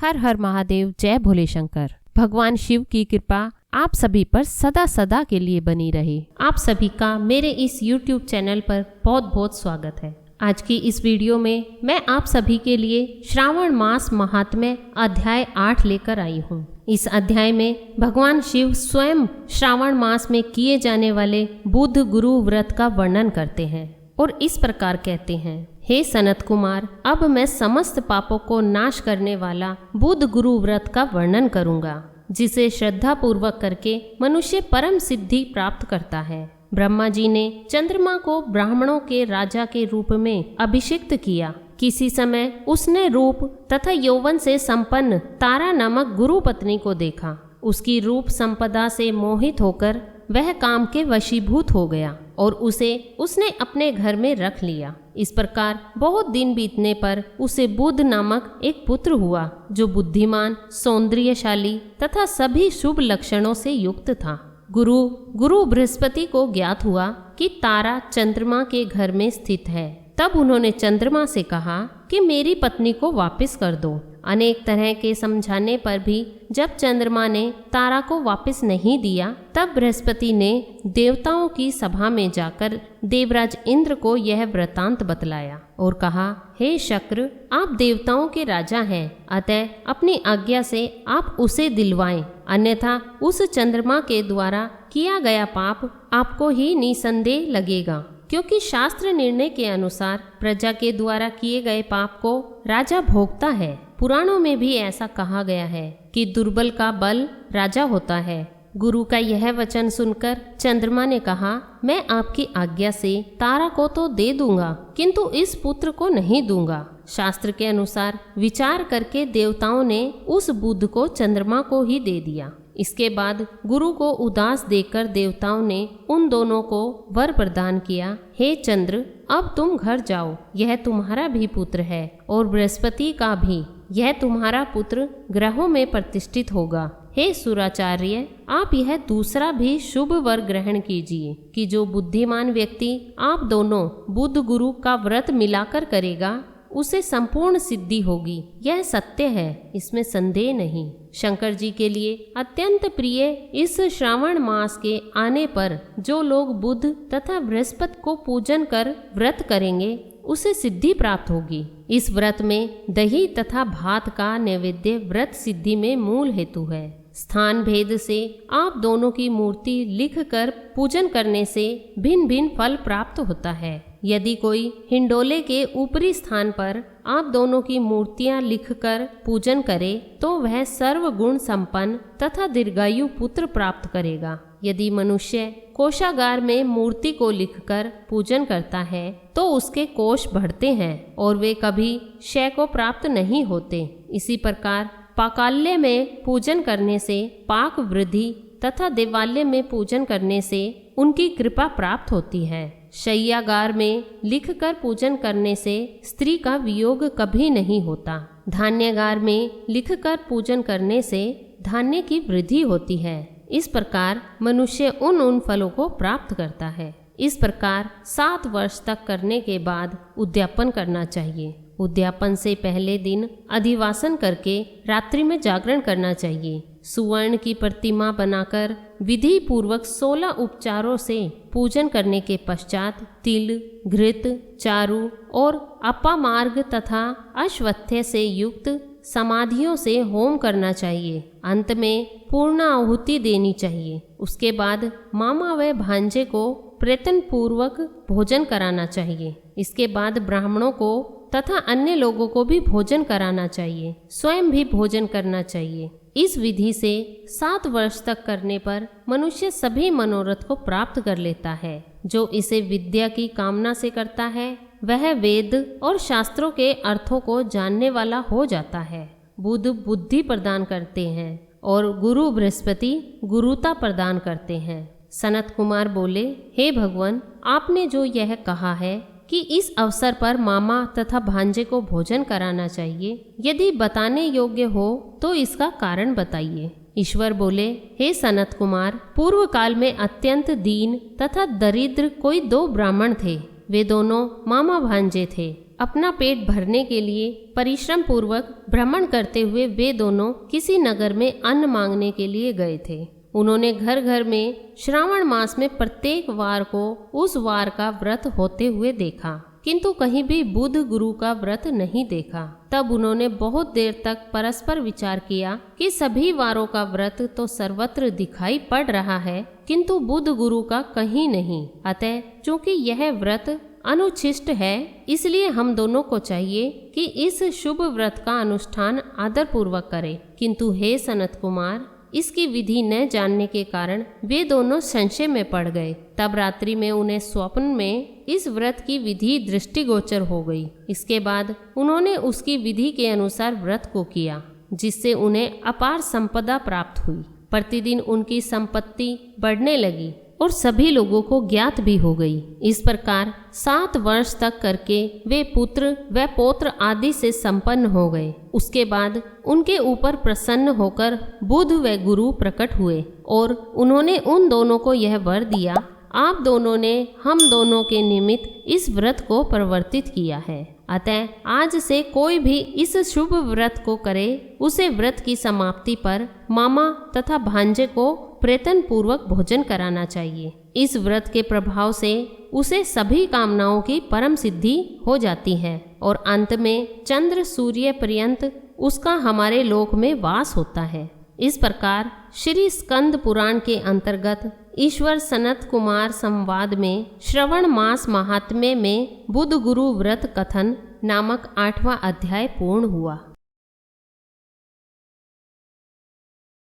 हर हर महादेव, जय भोले शंकर। भगवान शिव की कृपा आप सभी पर सदा सदा के लिए बनी रहे। आप सभी का मेरे इस YouTube चैनल पर बहुत बहुत स्वागत है। आज की इस वीडियो में मैं आप सभी के लिए श्रावण मास महात्म्य अध्याय 8 लेकर आई हूँ। इस अध्याय में भगवान शिव स्वयं श्रावण मास में किए जाने वाले बुध गुरु व्रत का वर्णन करते हैं और इस प्रकार कहते हैं, हे सनत कुमार, अब मैं समस्त पापों को नाश करने वाला बुध गुरु व्रत का वर्णन करूंगा, जिसे श्रद्धा पूर्वक करके मनुष्य परम सिद्धि प्राप्त करता है। ब्रह्मा जी ने चंद्रमा को ब्राह्मणों के राजा के रूप में अभिषिक्त किया। किसी समय उसने रूप तथा यौवन से संपन्न तारा नामक गुरु पत्नी को देखा। उसकी रूप संपदा से मोहित होकर वह काम के वशीभूत हो गया और उसे उसने अपने घर में रख लिया। इस प्रकार बहुत दिन बीतने पर उसे बुध नामक एक पुत्र हुआ, जो बुद्धिमान, सौंदर्यशाली तथा सभी शुभ लक्षणों से युक्त था। गुरु बृहस्पति को ज्ञात हुआ कि तारा चंद्रमा के घर में स्थित है। तब उन्होंने चंद्रमा से कहा कि मेरी पत्नी को वापस कर दो। अनेक तरह के समझाने पर भी जब चंद्रमा ने तारा को वापस नहीं दिया, तब बृहस्पति ने देवताओं की सभा में जाकर देवराज इंद्र को यह वृतांत बतलाया और कहा, हे शक्र, आप देवताओं के राजा हैं, अतः अपनी आज्ञा से आप उसे दिलवाएं, अन्यथा उस चंद्रमा के द्वारा किया गया पाप आपको ही निसंदेह लगेगा। क्योंकि शास्त्र निर्णय के अनुसार प्रजा के द्वारा किए गए पाप को राजा भोगता है। पुराणों में भी ऐसा कहा गया है कि दुर्बल का बल राजा होता है। गुरु का यह वचन सुनकर चंद्रमा ने कहा, मैं आपकी आज्ञा से तारा को तो दे दूंगा, किंतु इस पुत्र को नहीं दूंगा। शास्त्र के अनुसार विचार करके देवताओं ने उस बुध को चंद्रमा को ही दे दिया। इसके बाद गुरु को उदास देखकर देवताओं ने उन दोनों को वर प्रदान किया, हे चंद्र, अब तुम घर जाओ, यह तुम्हारा भी पुत्र है और बृहस्पति का भी, यह तुम्हारा पुत्र ग्रहों में प्रतिष्ठित होगा। हे सुराचार्य, आप यह दूसरा भी शुभ वर ग्रहण कीजिए कि जो बुद्धिमान व्यक्ति आप दोनों बुध गुरु का व्रत मिलाकर करेगा, उसे संपूर्ण सिद्धि होगी। यह सत्य है, इसमें संदेह नहीं। शंकर जी के लिए अत्यंत प्रिय इस श्रावण मास के आने पर जो लोग बुध तथा बृहस्पति को पूजन कर व्रत करेंगे, उसे सिद्धि प्राप्त होगी। इस व्रत में दही तथा भात का नैवेद्य व्रत सिद्धि में मूल हेतु है। स्थान भेद से आप दोनों की मूर्ति लिख कर पूजन करने से भिन्न भिन्न फल प्राप्त होता है। यदि कोई हिंडोले के ऊपरी स्थान पर आप दोनों की मूर्तियां लिखकर पूजन करे, तो वह सर्व गुण संपन्न तथा दीर्घायु पुत्र प्राप्त करेगा। यदि मनुष्य कोषागार में मूर्ति को लिखकर पूजन करता है, तो उसके कोष बढ़ते हैं और वे कभी क्षय को प्राप्त नहीं होते। इसी प्रकार पाकाल्य में पूजन करने से पाक वृद्धि तथा देवालय में पूजन करने से उनकी कृपा प्राप्त होती है। शय्यागार में लिखकर पूजन करने से स्त्री का वियोग कभी नहीं होता। धान्यगार में लिखकर पूजन करने से धान्य की वृद्धि होती है। इस प्रकार मनुष्य उन फलों को प्राप्त करता है। इस प्रकार 7 वर्ष तक करने के बाद उद्यापन करना चाहिए। उद्यापन से पहले दिन अधिवासन करके रात्रि में जागरण करना चाहिए। सुवर्ण की प्रतिमा बनाकर विधि पूर्वक 16 उपचारों से पूजन करने के पश्चात तिल, घृत, चारु और अपामार्ग तथा अश्वत्थ से युक्त समाधियों से होम करना चाहिए। अंत में पूर्ण आहुति देनी चाहिए। उसके बाद मामा व भांजे को प्रयत्न पूर्वक भोजन कराना चाहिए। इसके बाद ब्राह्मणों को तथा अन्य लोगों को भी भोजन कराना चाहिए। स्वयं भी भोजन करना चाहिए। इस विधि से 7 वर्ष तक करने पर मनुष्य सभी मनोरथ को प्राप्त कर लेता है। जो इसे विद्या की कामना से करता है, वह वेद और शास्त्रों के अर्थों को जानने वाला हो जाता है। बुध बुद्धि प्रदान करते हैं और गुरु बृहस्पति गुरुता प्रदान करते हैं। सनत कुमार बोले, हे भगवान, आपने जो यह कहा है कि इस अवसर पर मामा तथा भांजे को भोजन कराना चाहिए, यदि बताने योग्य हो तो इसका कारण बताइए। ईश्वर बोले, हे सनत कुमार, पूर्व काल में अत्यंत दीन तथा दरिद्र कोई 2 ब्राह्मण थे। वे दोनों मामा भांजे थे। अपना पेट भरने के लिए परिश्रम पूर्वक भ्रमण करते हुए वे दोनों किसी नगर में अन्न मांगने के लिए गए थे। उन्होंने घर घर में श्रावण मास में प्रत्येक वार को उस वार का व्रत होते हुए देखा, किंतु कहीं भी बुध गुरु का व्रत नहीं देखा। तब उन्होंने बहुत देर तक परस्पर विचार किया कि सभी वारों का व्रत तो सर्वत्र दिखाई पड़ रहा है, किंतु बुध गुरु का कहीं नहीं। अतः चूंकि यह व्रत अनुच्छिष्ट है, इसलिए हम दोनों को चाहिए कि इस शुभ व्रत का अनुष्ठान आदर पूर्वक करें। किंतु हे सनत कुमार, इसकी विधि न जानने के कारण वे दोनों संशय में पड़ गए। तब रात्रि में उन्हें स्वप्न में इस व्रत की विधि दृष्टिगोचर हो गई। इसके बाद उन्होंने उसकी विधि के अनुसार व्रत को किया, जिससे उन्हें अपार संपदा प्राप्त हुई। प्रतिदिन उनकी संपत्ति बढ़ने लगी और सभी लोगों को ज्ञात भी हो गई। इस प्रकार 7 वर्ष तक करके वे पुत्र व पौत्र आदि से संपन्न हो गए। उसके बाद उनके ऊपर प्रसन्न होकर बुध व गुरु प्रकट हुए और उन्होंने उन दोनों को यह वर दिया, आप दोनों ने हम दोनों के निमित्त इस व्रत को प्रवर्तित किया है। अतः आज से कोई भी इस शुभ व्रत को करे, उसे व्रत की समाप्ति पर मामा तथा भांजे को प्रयत्न पूर्वक भोजन कराना चाहिए। इस व्रत के प्रभाव से उसे सभी कामनाओं की परम सिद्धि हो जाती है और अंत में चंद्र सूर्य पर्यंत उसका हमारे लोक में वास होता है। इस प्रकार श्री स्कंद पुराण के अंतर्गत ईश्वर सनत कुमार संवाद में श्रवण मास महात्म्य में बुध गुरु व्रत कथन नामक 8वां अध्याय पूर्ण हुआ।